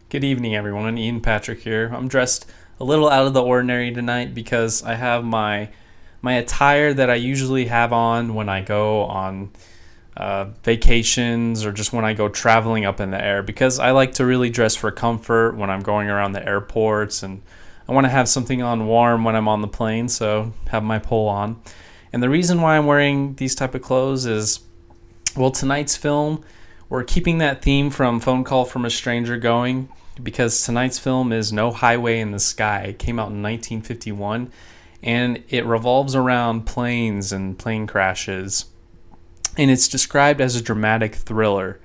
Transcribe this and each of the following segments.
Good evening, everyone. Ian Patrick here. I'm dressed a little out of the ordinary tonight because I have my attire that I usually have on when I go on vacations or just when I go traveling up in the air, because I like to really dress for comfort when I'm going around the airports, and I want to have something on warm when I'm on the plane, so have my pole on. And the reason why I'm wearing these type of clothes is, well, tonight's film, we're keeping that theme from Phone Call from a Stranger going, because tonight's film is No Highway in the Sky. It came out in 1951, and it revolves around planes and plane crashes. And it's described as a dramatic thriller.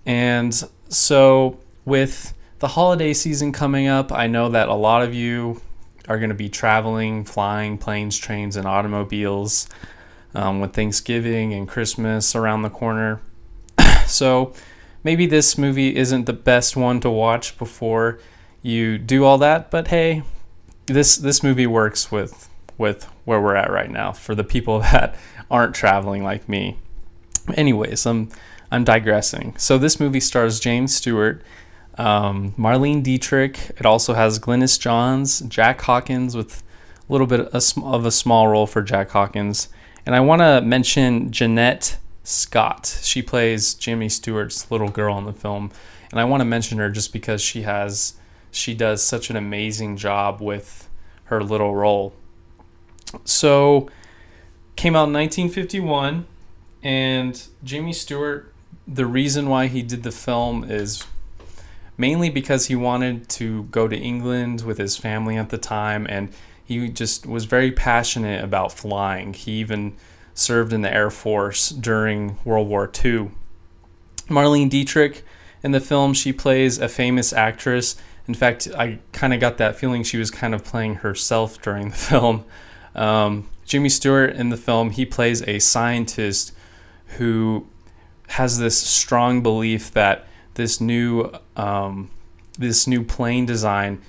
And so, with the holiday season coming up, I know that a lot of you are going to be traveling, flying planes, trains, and automobiles with Thanksgiving and Christmas around the corner. So maybe this movie isn't the best one to watch before you do all that, but hey, this movie works with where we're at right now for the people that aren't traveling like me. Anyways, I'm digressing. So this movie stars James Stewart, Marlene Dietrich. It also has Glynis Johns, Jack Hawkins, with a little bit of a small role for Jack Hawkins. And I want to mention Janette Scott. She plays Jimmy Stewart's little girl in the film, and I want to mention her just because she does such an amazing job with her little role. So, came out in 1951, and Jimmy Stewart, the reason why he did the film is mainly because he wanted to go to England with his family at the time, and he just was very passionate about flying. He even served in the Air Force during World War II. Marlene Dietrich, in the film, she plays a famous actress. In fact, I kind of got that feeling she was kind of playing herself during the film. Jimmy Stewart in the film, he plays a scientist who has this strong belief that this new plane design,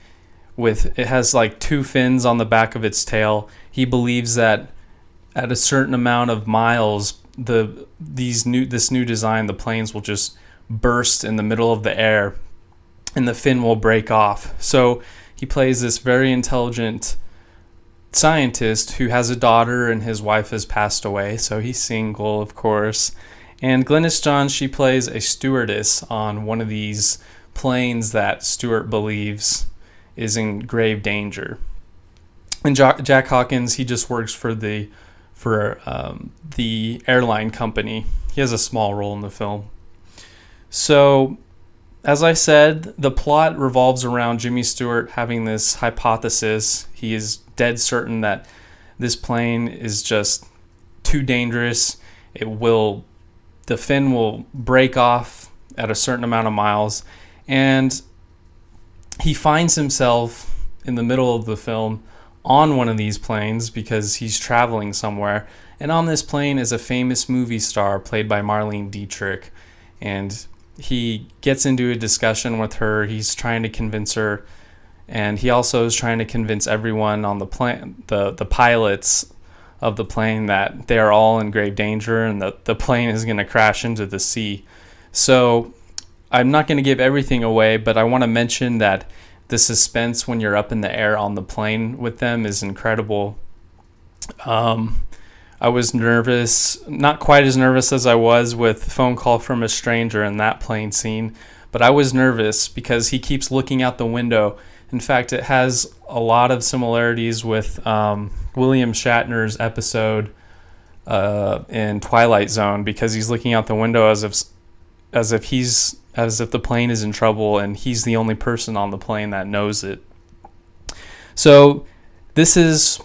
it has like two fins on the back of its tail. He believes that at a certain amount of miles, this new design, the planes will just burst in the middle of the air, and the fin will break off. So he plays this very intelligent scientist who has a daughter, and his wife has passed away, so he's single, of course. And Glynis Johns, she plays a stewardess on one of these planes that Stewart believes is in grave danger. And Jack Hawkins, he just works for the airline company. He has a small role in the film. So, as I said, the plot revolves around Jimmy Stewart having this hypothesis. He is dead certain that this plane is just too dangerous. The fin will break off at a certain amount of miles, and he finds himself in the middle of the film on one of these planes because he's traveling somewhere. And on this plane is a famous movie star played by Marlene Dietrich. And he gets into a discussion with her. He's trying to convince her. And he also is trying to convince everyone on the plane, the pilots of the plane, that they're all in grave danger and that the plane is going to crash into the sea. So I'm not going to give everything away, but I want to mention that the suspense when you're up in the air on the plane with them is incredible. I was nervous, not quite as nervous as I was with Phone Call from a Stranger in that plane scene, but I was nervous because he keeps looking out the window. In fact, it has a lot of similarities with William Shatner's episode in Twilight Zone, because he's looking out the window as if the plane is in trouble, and he's the only person on the plane that knows it. So this is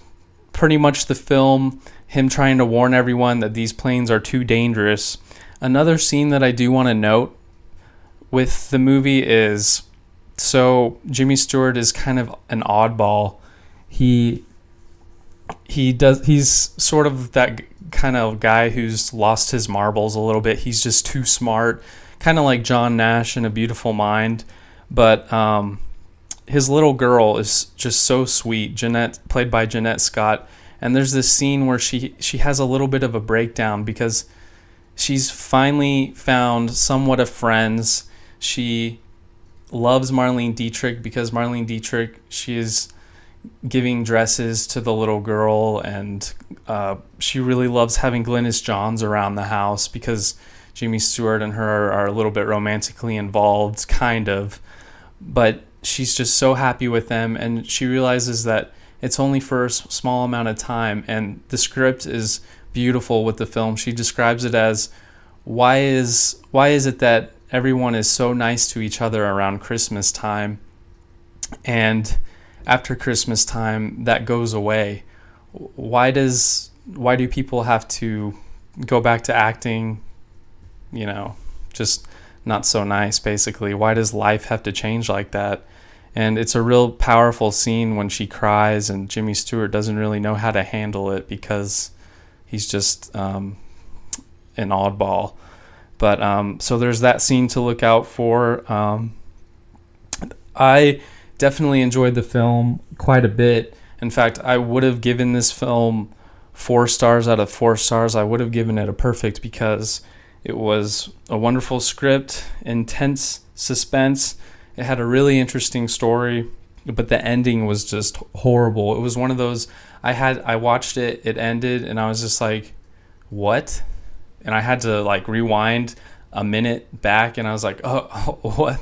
pretty much the film, him trying to warn everyone that these planes are too dangerous. Another scene that I do want to note with the movie is, so Jimmy Stewart is kind of an oddball. He's sort of that kind of guy who's lost his marbles a little bit. He's just too smart, kind of like John Nash in A Beautiful Mind. But his little girl is just so sweet, Janette, played by Janette Scott. And there's this scene where she has a little bit of a breakdown because she's finally found somewhat of friends. She loves Marlene Dietrich because Marlene Dietrich, she is giving dresses to the little girl, and she really loves having Glynis Johns around the house because Jimmy Stewart and her are a little bit romantically involved, kind of, but she's just so happy with them, and she realizes that it's only for a small amount of time. And the script is beautiful with the film. She describes it as, why is it that everyone is so nice to each other around Christmas time, and after Christmas time that goes away? Why do people have to go back to acting, just not so nice, basically? Why does life have to change like that? And it's a real powerful scene when she cries, and Jimmy Stewart doesn't really know how to handle it because he's just an oddball. But so there's that scene to look out for. I definitely enjoyed the film quite a bit. In fact, I would have given this film 4 stars out of 4 stars. I would have given it a perfect because it was a wonderful script, intense suspense. It had a really interesting story, but the ending was just horrible. It was one of those, I watched it, it ended, and I was just like, what? And I had to like rewind a minute back, and I was like, oh what?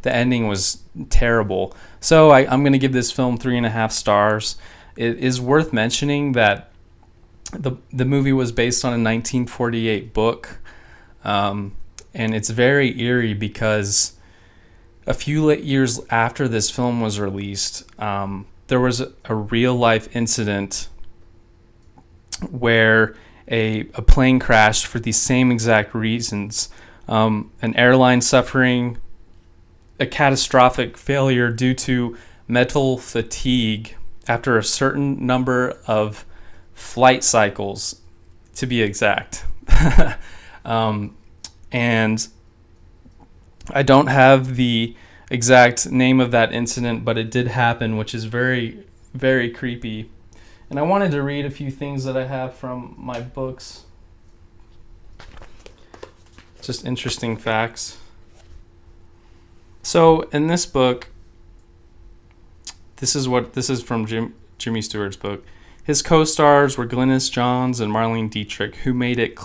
The ending was terrible. So I'm going to give this film 3.5 stars. It is worth mentioning that the movie was based on a 1948 book, and it's very eerie because a few years after this film was released, there was a real life incident where a plane crashed for the same exact reasons. An airline suffering a catastrophic failure due to mental fatigue after a certain number of flight cycles, to be exact. And I don't have the exact name of that incident, but it did happen, which is very, very creepy. And I wanted to read a few things that I have from my books. Just interesting facts. So in this book, this is from Jimmy Stewart's book. His co-stars were Glynis Johns and Marlene Dietrich, who made it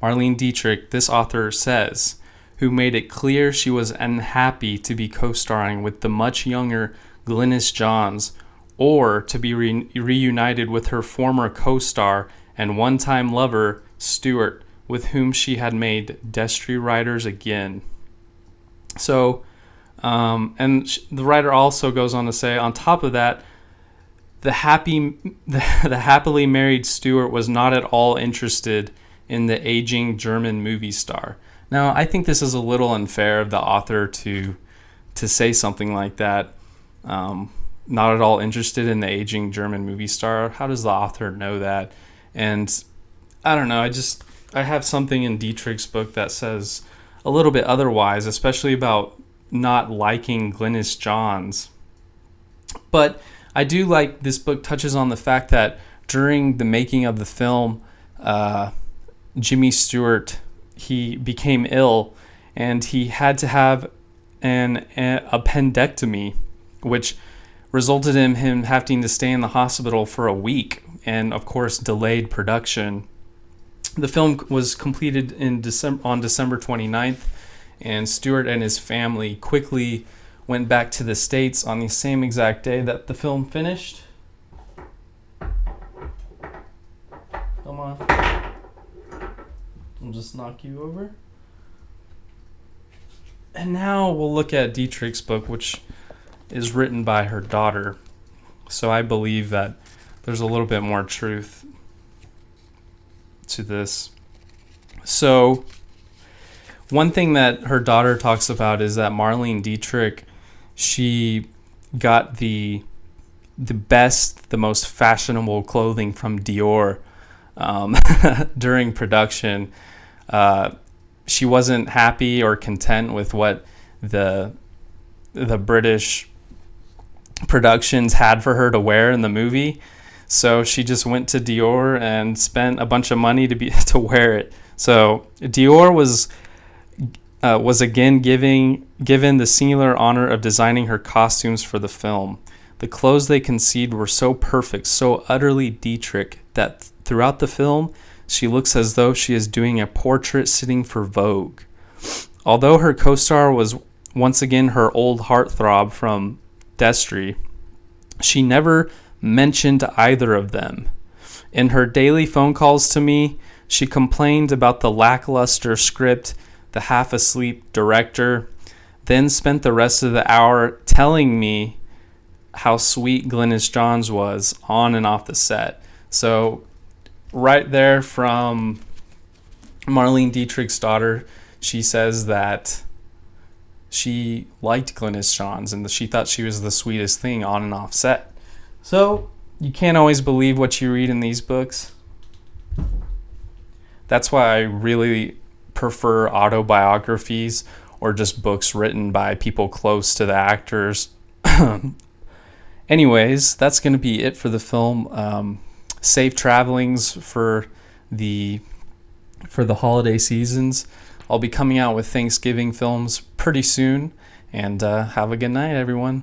Marlene Dietrich, this author says, who made it clear she was unhappy to be co-starring with the much younger Glynis Johns, or to be reunited with her former co-star and one-time lover, Stewart, with whom she had made Destry Riders again. So, and the writer also goes on to say, on top of that, the happily married Stewart was not at all interested in the aging German movie star. Now, I think this is a little unfair of the author to say something like that. Not at all interested in the aging German movie star. How does the author know that? And I don't know. I have something in Dietrich's book that says a little bit otherwise, especially about not liking Glynis Johns. But I do like this book touches on the fact that during the making of the film, Jimmy Stewart, he became ill and he had to have an appendectomy, which resulted in him having to stay in the hospital for a week and, of course, delayed production. The film was completed on December 29th, and Stewart and his family quickly went back to the States on the same exact day that the film finished. Come on. I'll just knock you over. And now we'll look at Dietrich's book, which is written by her daughter. So I believe that there's a little bit more truth to this. So one thing that her daughter talks about is that Marlene Dietrich, she got the best, the most fashionable clothing from Dior during production. She wasn't happy or content with what the British productions had for her to wear in the movie, so she just went to Dior and spent a bunch of money to wear it. So Dior was was again given the singular honor of designing her costumes for the film. The clothes they conceived were so perfect, so utterly Dietrich, that throughout the film, she looks as though she is doing a portrait sitting for Vogue. Although her co-star was once again her old heartthrob from Destry, she never mentioned either of them. In her daily phone calls to me, she complained about the lackluster script, the half-asleep director, then spent the rest of the hour telling me how sweet Glynis Johns was on and off the set. So right there from Marlene Dietrich's daughter, she says that she liked Glynis Johns and she thought she was the sweetest thing on and off set. So you can't always believe what you read in these books. That's why I really prefer autobiographies or just books written by people close to the actors. Anyways, that's going to be it for the film. Safe travelings for the holiday seasons. I'll be coming out with Thanksgiving films pretty soon. And have a good night, everyone.